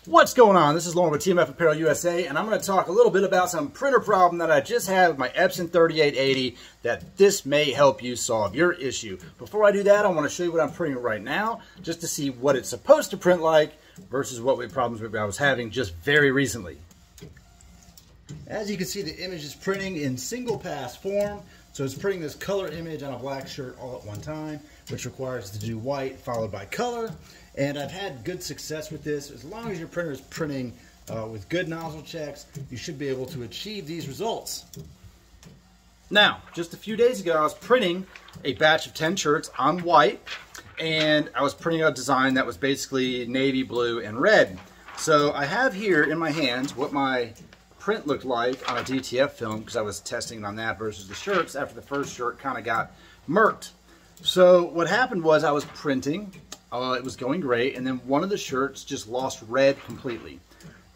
What's going on? This is Lauren with TMF Apparel USA, and I'm going to talk a little bit about some printer problem that I just had with my Epson 3880 that this may help you solve your issue. Before I do that, I want to show you what I'm printing right now, just to see what it's supposed to print like versus what problems I was having just very recently. As you can see, the image is printing in single pass form, so it's printing this color image on a black shirt all at one time, which requires it to do white followed by color. And I've had good success with this. As long as your printer is printing with good nozzle checks, you should be able to achieve these results. Now, just a few days ago, I was printing a batch of 10 shirts on white, and I was printing a design that was basically navy blue and red. So I have here in my hands what my print looked like on a DTF film, because I was testing it on that versus the shirts after the first shirt kind of got murked. So what happened was I was printing. It was going great, and then one of the shirts just lost red completely.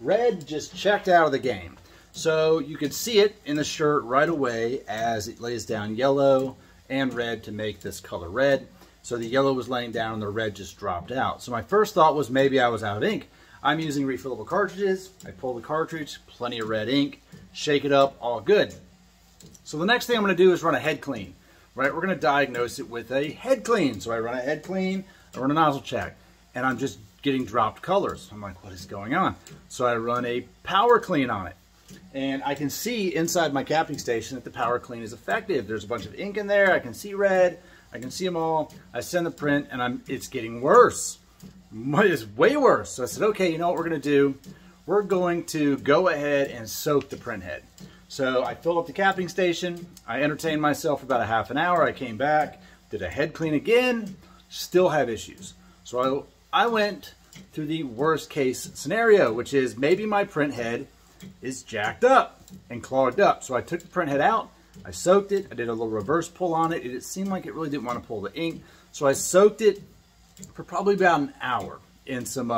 Red just checked out of the game. So you could see it in the shirt right away as it lays down yellow and red to make this color red. So the yellow was laying down and the red just dropped out. So my first thought was maybe I was out of ink. I'm using refillable cartridges. I pull the cartridge, plenty of red ink, shake it up, all good. So the next thing I'm going to do is run a head clean. Right, we're going to diagnose it with a head clean. So I run a head clean, I run a nozzle check, and I'm just getting dropped colors. I'm like, what is going on? So I run a power clean on it, and I can see inside my capping station that the power clean is effective. There's a bunch of ink in there. I can see red. I can see them all. I send the print, and it's getting worse. It's way worse. So I said, okay, you know what we're going to do? We're going to go ahead and soak the print head. So I filled up the capping station. I entertained myself for about a half an hour. I came back, did a head clean again, still have issues. So I went through the worst case scenario, which is maybe my print head is jacked up and clogged up. So I took the print head out, I soaked it, I did a little reverse pull on it. It seemed like it really didn't want to pull the ink. So I soaked it for probably about an hour in some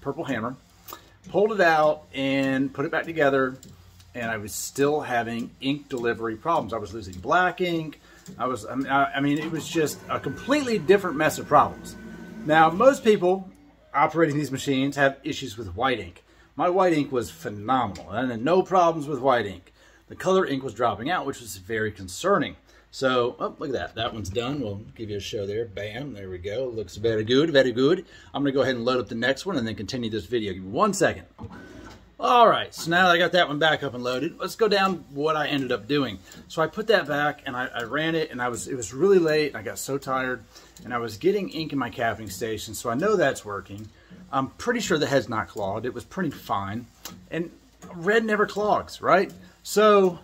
Purple Hammer, pulled it out and put it back together. And I was still having ink delivery problems. I was losing black ink. I mean, it was just a completely different mess of problems. Now, most people operating these machines have issues with white ink. My white ink was phenomenal. I had no problems with white ink. The color ink was dropping out, which was very concerning. So, oh, look at that. That one's done. We'll give you a show there. Bam, there we go. Looks very good, very good. I'm going to go ahead and load up the next one and then continue this video. Give me 1 second. All right, so now that I got that one back up and loaded, let's go down what I ended up doing. So I put that back and I ran it, and it was really late, and I got so tired, and I was getting ink in my capping station, so I know that's working. I'm pretty sure the head's not clogged. It was printing fine, and red never clogs, right? So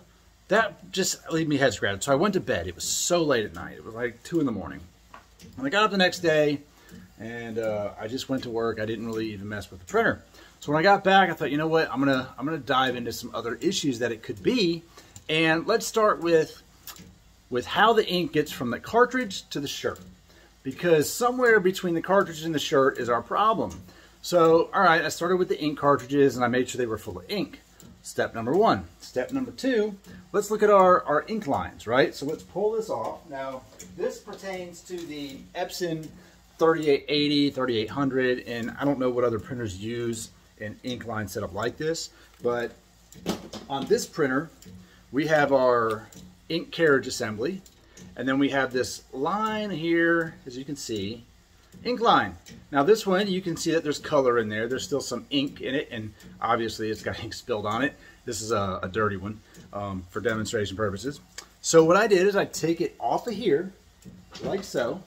that just leave me head scratched. So I went to bed. It was so late at night. It was like 2 in the morning. And I got up the next day, and I just went to work. I didn't really even mess with the printer. So when I got back, I thought, you know what, I'm gonna dive into some other issues that it could be, and let's start with how the ink gets from the cartridge to the shirt, because somewhere between the cartridge and the shirt is our problem. So, all right, I started with the ink cartridges, and I made sure they were full of ink. Step number 1. Step number 2, let's look at our ink lines, right? So let's pull this off. Now, this pertains to the Epson 3880, 3800, and I don't know what other printers use an ink line setup like this, but on this printer we have our ink carriage assembly, and then we have this line here, as you can see, ink line. Now this one, you can see that there's color in there. There's still some ink in it, and obviously it's got ink spilled on it. This is a dirty one for demonstration purposes. So what I did is I take it off of here like so.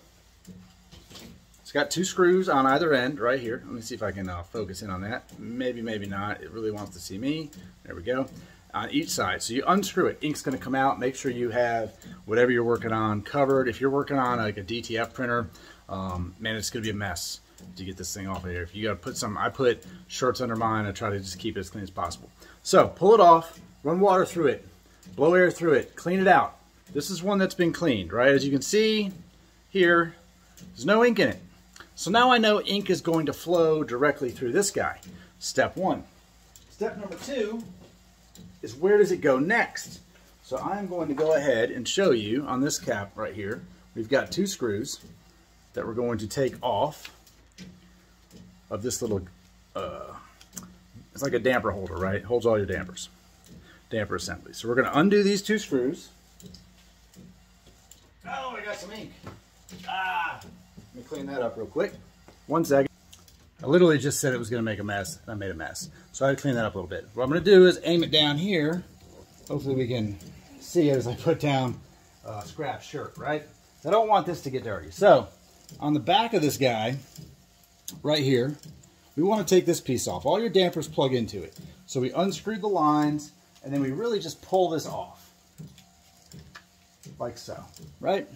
Got 2 screws on either end right here. Let me see if I can focus in on that. Maybe, maybe not. It really wants to see me. There we go. On each side. So you unscrew it. Ink's going to come out. Make sure you have whatever you're working on covered. If you're working on like a DTF printer, man, it's going to be a mess to get this thing off of here. If you got to put some, I put shirts under mine. I try to just keep it as clean as possible. So pull it off, run water through it, blow air through it, clean it out. This is one that's been cleaned, right? As you can see here, there's no ink in it. So now I know ink is going to flow directly through this guy. Step 1. Step number 2 is where does it go next? So I'm going to go ahead and show you on this cap right here. We've got 2 screws that we're going to take off of this little it's like a damper holder, right? It holds all your dampers, damper assembly. So we're going to undo these 2 screws. Oh, I got some ink. Let me clean that up real quick. 1 second. I literally just said it was going to make a mess, and I made a mess. So I had to clean that up a little bit. What I'm going to do is aim it down here. Hopefully we can see it as I put down scrap shirt, right? I don't want this to get dirty. So on the back of this guy, right here, we want to take this piece off. All your dampers plug into it. So we unscrewed the lines, and then we really just pull this off. Like so, right?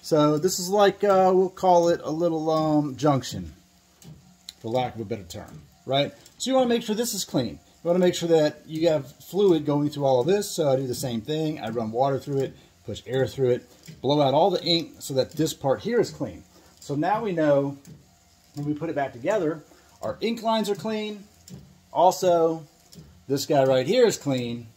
So this is like, we'll call it a little junction, for lack of a better term, right? So you want to make sure this is clean. You want to make sure that you have fluid going through all of this. So I do the same thing. I run water through it, push air through it, blow out all the ink so that this part here is clean. So now we know when we put it back together, our ink lines are clean. Also, this guy right here is clean.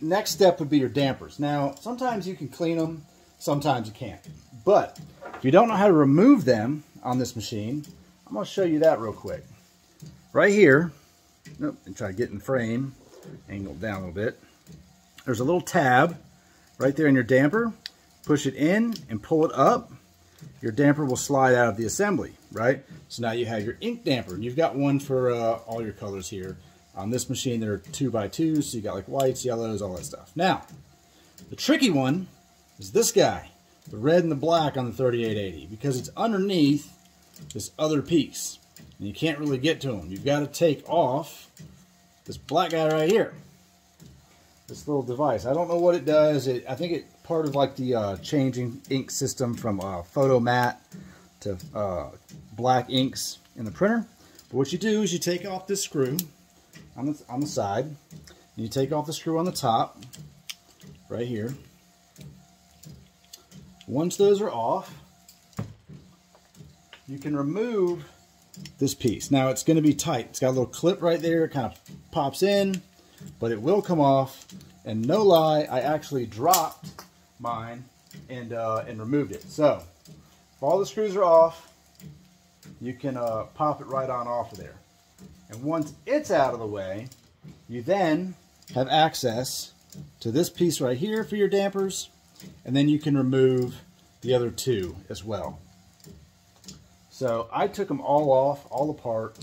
Next step would be your dampers. Now, sometimes you can clean them, sometimes you can't. But if you don't know how to remove them on this machine, I'm going to show you that real quick. Right here, and try to get in frame, angle down a little bit. There's a little tab right there in your damper. Push it in and pull it up. Your damper will slide out of the assembly, right? So now you have your ink damper, and you've got one for all your colors here. On this machine, they're 2x2, so you got like whites, yellows, all that stuff. Now, the tricky one is this guy, the red and the black on the 3880, because it's underneath this other piece, and you can't really get to them. You've got to take off this black guy right here, this little device. I don't know what it does. I think it's part of like the changing ink system from photo matte to black inks in the printer. But what you do is you take off this screw on the side, and you take off the screw on the top right here. Once those are off, you can remove this piece. Now it's going to be tight. It's got a little clip right there. It kind of pops in, but it will come off. And no lie, I actually dropped mine and removed it. So if all the screws are off, you can pop it right on off of there. And once it's out of the way, you then have access to this piece right here for your dampers, and then you can remove the other 2 as well. So I took them all off, all apart.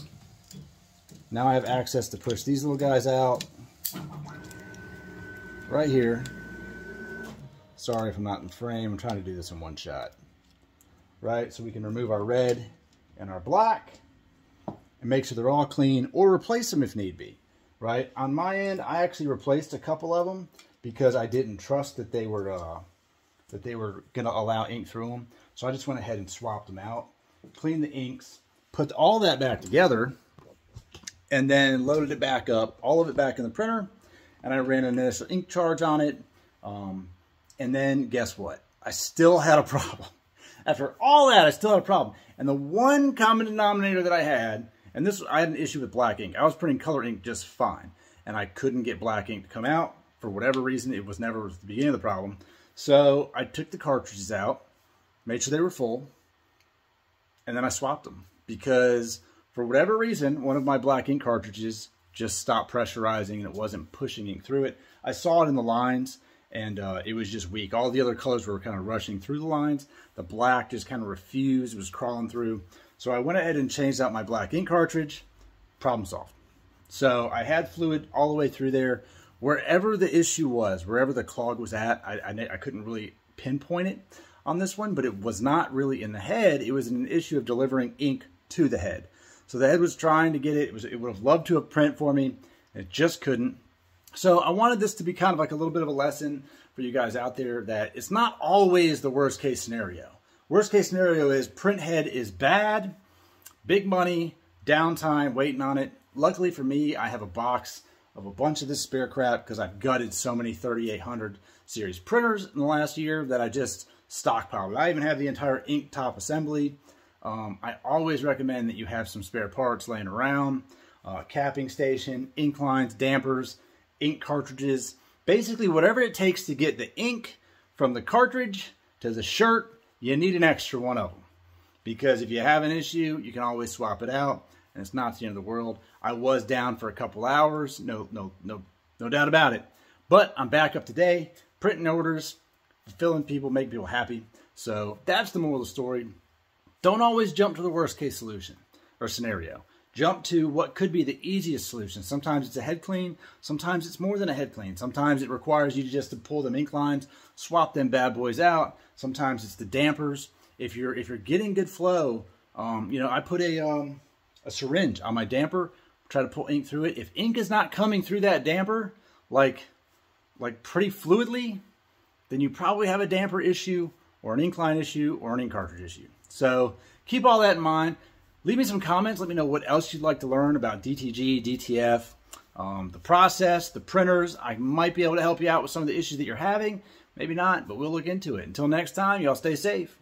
Now I have access to push these little guys out right here. Sorry if I'm not in frame. I'm trying to do this in one shot. Right, so we can remove our red and our black and make sure they're all clean, or replace them if need be, right? On my end, I actually replaced a couple of them because I didn't trust that they were going to allow ink through them. So I just went ahead and swapped them out, cleaned the inks, put all that back together, and then loaded it back up, all of it back in the printer, and I ran an initial ink charge on it. And then guess what? I still had a problem. After all that, I still had a problem. And the one common denominator that I had, and I had an issue with black ink. I was printing color ink just fine, and I couldn't get black ink to come out for whatever reason. It was never the beginning of the problem. So I took the cartridges out, made sure they were full, and then I swapped them because for whatever reason, one of my black ink cartridges just stopped pressurizing and it wasn't pushing ink through it. I saw it in the lines, and it was just weak. All the other colors were kind of rushing through the lines. The black just kind of refused, it was crawling through. So I went ahead and changed out my black ink cartridge. Problem solved. So I had fluid all the way through there. Wherever the issue was, wherever the clog was at, I couldn't really pinpoint it on this one, but it was not really in the head. It was an issue of delivering ink to the head. So the head was trying to get it. It would have loved to have print for me. It just couldn't. So I wanted this to be kind of like a little bit of a lesson for you guys out there that it's not always the worst case scenario. Worst case scenario is Printhead is bad, big money, downtime, waiting on it. Luckily for me, I have a box of a bunch of this spare crap because I've gutted so many 3800 series printers in the last year that I just stockpiled it. I even have the entire ink top assembly. I always recommend that you have some spare parts laying around, capping station, ink lines, dampers, ink cartridges, basically whatever it takes to get the ink from the cartridge to the shirt. You need an extra one of them because if you have an issue, you can always swap it out and it's not the end of the world. I was down for a couple hours, no doubt about it. But I'm back up today, printing orders, fulfilling people, making people happy. So that's the moral of the story. Don't always jump to the worst case solution or scenario. Jump to what could be the easiest solution. Sometimes it's a head clean. Sometimes it's more than a head clean. Sometimes it requires you just to pull them ink lines, swap them bad boys out. Sometimes it's the dampers. If you're getting good flow, you know, I put a syringe on my damper, try to pull ink through it. If ink is not coming through that damper, like pretty fluidly, then you probably have a damper issue or an ink line issue or an ink cartridge issue. So keep all that in mind. Leave me some comments. Let me know what else you'd like to learn about DTG, DTF, the process, the printers. I might be able to help you out with some of the issues that you're having. Maybe not, but we'll look into it. Until next time, y'all stay safe.